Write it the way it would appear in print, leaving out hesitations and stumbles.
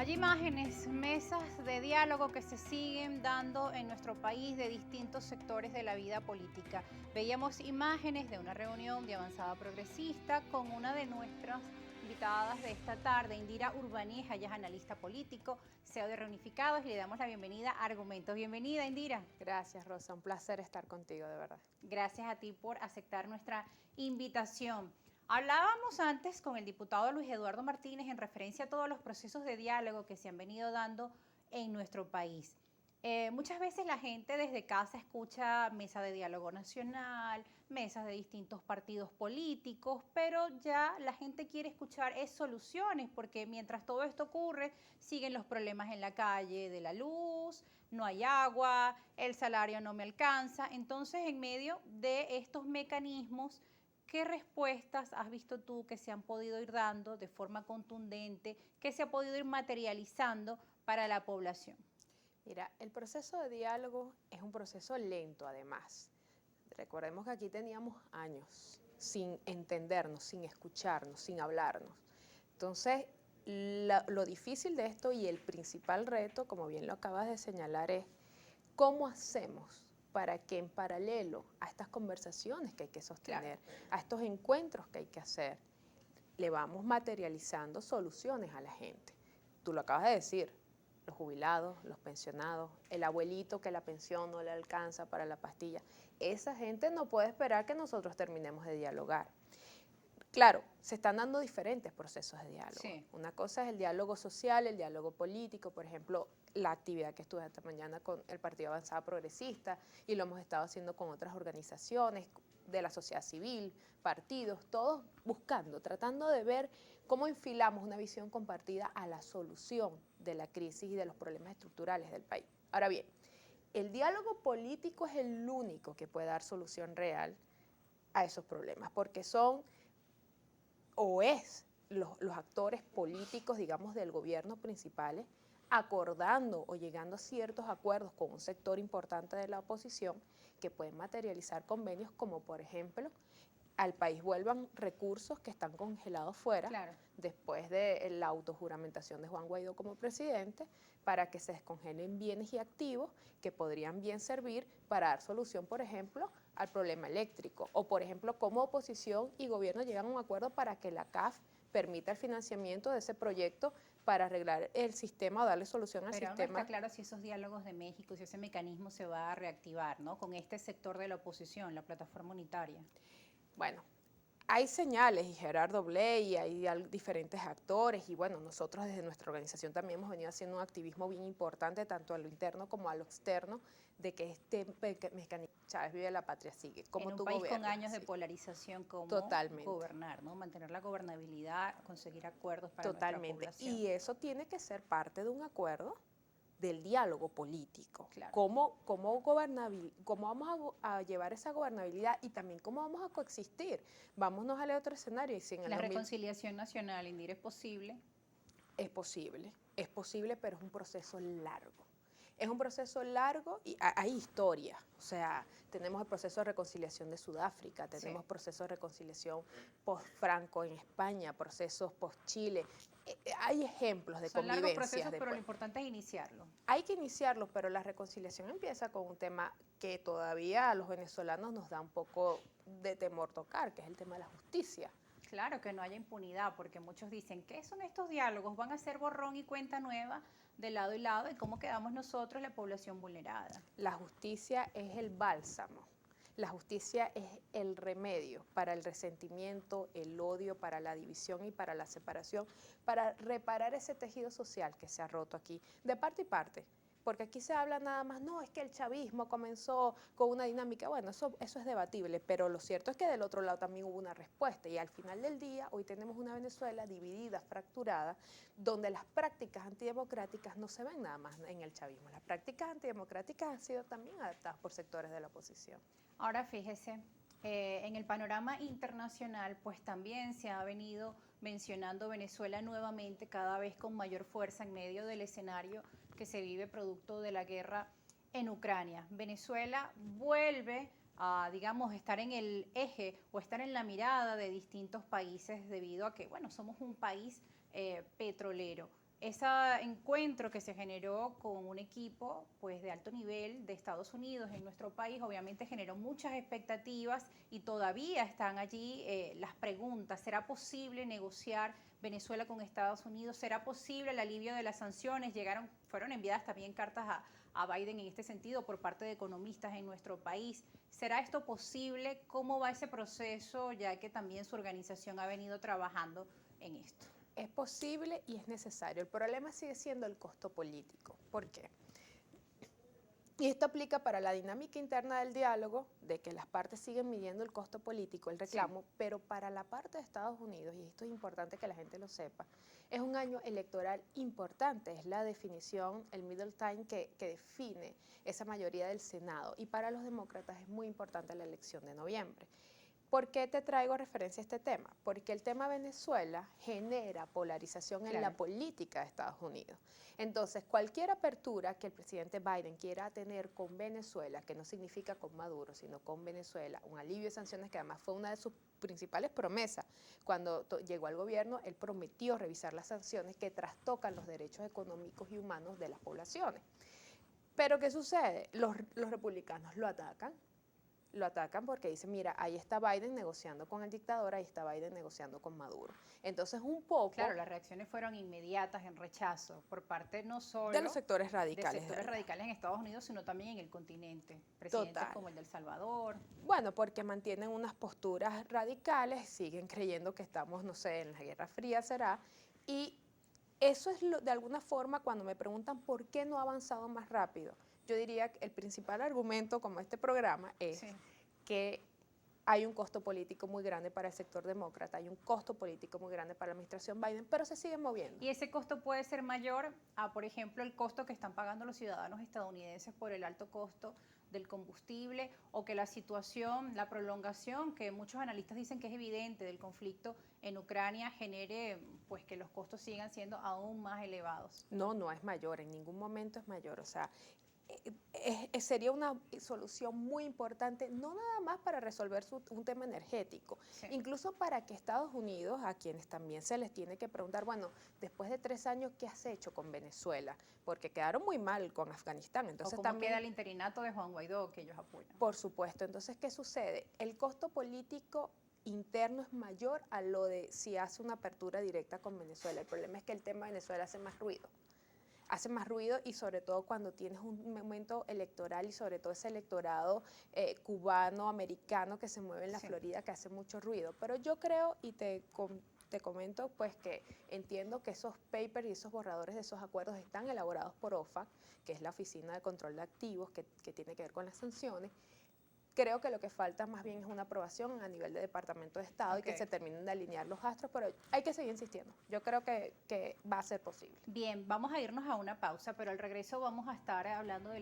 Hay imágenes, mesas de diálogo que se siguen dando en nuestro país de distintos sectores de la vida política. Veíamos imágenes de una reunión de Avanzada Progresista con una de nuestras invitadas de esta tarde, Indira Urbanieja, ella es analista político, CEO de Reunificados, y le damos la bienvenida a Argumentos. Bienvenida, Indira. Gracias, Rosa. Un placer estar contigo, de verdad. Gracias a ti por aceptar nuestra invitación. Hablábamos antes con el diputado Luis Eduardo Martínez en referencia a todos los procesos de diálogo que se han venido dando en nuestro país. Muchas veces la gente desde casa escucha mesa de diálogo nacional, mesas de distintos partidos políticos, pero ya la gente quiere escuchar soluciones, porque mientras todo esto ocurre, siguen los problemas en la calle de la luz, no hay agua, el salario no me alcanza. Entonces, en medio de estos mecanismos, ¿qué respuestas has visto tú que se han podido ir dando de forma contundente, que se ha podido ir materializando para la población? Mira, el proceso de diálogo es un proceso lento, además. Recordemos que aquí teníamos años sin entendernos, sin escucharnos, sin hablarnos. Entonces, lo difícil de esto y el principal reto, como bien lo acabas de señalar, es cómo hacemos para que en paralelo a estas conversaciones que hay que sostener, a estos encuentros que hay que hacer, le vamos materializando soluciones a la gente. Tú lo acabas de decir, los jubilados, los pensionados, el abuelito que la pensión no le alcanza para la pastilla. Esa gente no puede esperar que nosotros terminemos de dialogar. Claro, se están dando diferentes procesos de diálogo. Sí. Una cosa es el diálogo social, el diálogo político, por ejemplo, la actividad que estuve esta mañana con el Partido Avanzada Progresista, y lo hemos estado haciendo con otras organizaciones de la sociedad civil, partidos, todos buscando, tratando de ver cómo enfilamos una visión compartida a la solución de la crisis y de los problemas estructurales del país. Ahora bien, el diálogo político es el único que puede dar solución real a esos problemas, porque son o es los actores políticos, digamos, del gobierno principales, acordando o llegando a ciertos acuerdos con un sector importante de la oposición que pueden materializar convenios como, por ejemplo, al país vuelvan recursos que están congelados fuera, Claro, después de la autojuramentación de Juan Guaidó como presidente, para que se descongelen bienes y activos que podrían bien servir para dar solución, por ejemplo, al problema eléctrico, o por ejemplo, cómo oposición y gobierno llegan a un acuerdo para que la CAF permita el financiamiento de ese proyecto para arreglar el sistema o darle solución al pero aún no sistema. está claro si esos diálogos de México, si ese mecanismo se va a reactivar, ¿no? Con este sector de la oposición, la plataforma unitaria. Bueno, hay señales, y Gerardo Bley, y hay diferentes actores, y bueno, nosotros desde nuestra organización también hemos venido haciendo un activismo bien importante, tanto a lo interno como a lo externo, de que este mecanismo, Chávez vive, la patria sigue, como En un tú país con gobiernas. años de Sí, polarización, ¿cómo totalmente, gobernar, ¿no? Mantener la gobernabilidad, conseguir acuerdos para nuestra totalmente. población. Y eso tiene que ser parte de un acuerdo del diálogo político. Claro. Cómo vamos a llevar esa gobernabilidad y también cómo vamos a coexistir. Vámonos al otro escenario. Y si en el La 2000 reconciliación nacional, Indira, es posible, pero es un proceso largo. Es un proceso largo y hay historia. O sea, tenemos el proceso de reconciliación de Sudáfrica, tenemos sí. procesos de reconciliación post-Franco en España, procesos post-Chile. Hay ejemplos de Son largos convivencias procesos, pero lo después. importante es iniciarlo. Hay que iniciarlos, pero la reconciliación empieza con un tema que todavía a los venezolanos nos da un poco de temor tocar, que es el tema de la justicia. Claro, que no haya impunidad, porque muchos dicen, ¿qué son estos diálogos? ¿Van a ser borrón y cuenta nueva de lado y lado? ¿Y cómo quedamos nosotros, la población vulnerada? La justicia es el bálsamo. La justicia es el remedio para el resentimiento, el odio, para la división y para la separación, para reparar ese tejido social que se ha roto aquí, de parte y parte. Porque aquí se habla nada más, no, es que el chavismo comenzó con una dinámica, bueno, eso es debatible, pero lo cierto es que del otro lado también hubo una respuesta y al final del día hoy tenemos una Venezuela dividida, fracturada, donde las prácticas antidemocráticas no se ven nada más en el chavismo, las prácticas antidemocráticas han sido también adaptadas por sectores de la oposición. Ahora fíjese, en el panorama internacional, pues también se ha venido mencionando Venezuela nuevamente, cada vez con mayor fuerza en medio del escenario que se vive producto de la guerra en Ucrania. Venezuela vuelve a, digamos, estar en el eje o estar en la mirada de distintos países debido a que, bueno, somos un país petrolero. ese encuentro que se generó con un equipo pues, de alto nivel de Estados Unidos en nuestro país, obviamente generó muchas expectativas y todavía están allí las preguntas. ¿Será posible negociar Venezuela con Estados Unidos? ¿Será posible el alivio de las sanciones? Fueron enviadas también cartas a Biden en este sentido por parte de economistas en nuestro país. ¿Será esto posible? ¿Cómo va ese proceso, ya que también su organización ha venido trabajando en esto? Es posible y es necesario. El problema sigue siendo el costo político. ¿Por qué? Y esto aplica para la dinámica interna del diálogo, de que las partes siguen midiendo el costo político, el reclamo, sí, pero para la parte de Estados Unidos, y esto es importante que la gente lo sepa, es un año electoral importante, es la definición, el middle time que define esa mayoría del Senado, y para los demócratas es muy importante la elección de noviembre. ¿Por qué te traigo referencia a este tema? Porque el tema Venezuela genera polarización en la política de Estados Unidos. Entonces, cualquier apertura que el presidente Biden quiera tener con Venezuela, que no significa con Maduro, sino con Venezuela, un alivio de sanciones que además fue una de sus principales promesas. Cuando llegó al gobierno, él prometió revisar las sanciones que trastocan los derechos económicos y humanos de las poblaciones. Pero ¿qué sucede? Los republicanos lo atacan porque dicen, mira, ahí está Biden negociando con el dictador, ahí está Biden negociando con Maduro. Entonces, un poco... Claro, las reacciones fueron inmediatas en rechazo por parte no solo de los sectores radicales. De sectores radicales en Estados Unidos, sino también en el continente. Presidentes como el de El Salvador. Bueno, porque mantienen unas posturas radicales, siguen creyendo que estamos, no sé, en la Guerra Fría será, y eso es de alguna forma cuando me preguntan por qué no ha avanzado más rápido. Yo diría que el principal argumento, como este programa, es que hay un costo político muy grande para el sector demócrata, hay un costo político muy grande para la administración Biden, pero se siguen moviendo. Y ese costo puede ser mayor a, por ejemplo, el costo que están pagando los ciudadanos estadounidenses por el alto costo del combustible, o que la situación, la prolongación, que muchos analistas dicen que es evidente del conflicto en Ucrania, genere pues que los costos sigan siendo aún más elevados. No, no es mayor, en ningún momento es mayor, o sea, sería una solución muy importante, no nada más para resolver un tema energético, incluso para que Estados Unidos, a quienes también se les tiene que preguntar, bueno, después de 3 años, ¿qué has hecho con Venezuela? Porque quedaron muy mal con Afganistán. Entonces, o cómo queda el interinato de Juan Guaidó, que ellos apoyan. Por supuesto. Entonces, ¿qué sucede? El costo político interno es mayor a lo de si hace una apertura directa con Venezuela. El problema es que el tema de Venezuela hace más ruido. Hace más ruido y sobre todo cuando tienes un momento electoral y sobre todo ese electorado cubano, americano que se mueve en la Florida, que hace mucho ruido. Pero yo creo y te comento pues que entiendo que esos papers y esos borradores de esos acuerdos están elaborados por OFAC, que es la Oficina de Control de Activos que tiene que ver con las sanciones. Creo que lo que falta más bien es una aprobación a nivel de Departamento de Estado y que se terminen de alinear los astros, pero hay que seguir insistiendo. Yo creo que va a ser posible. Bien, vamos a irnos a una pausa, pero al regreso vamos a estar hablando de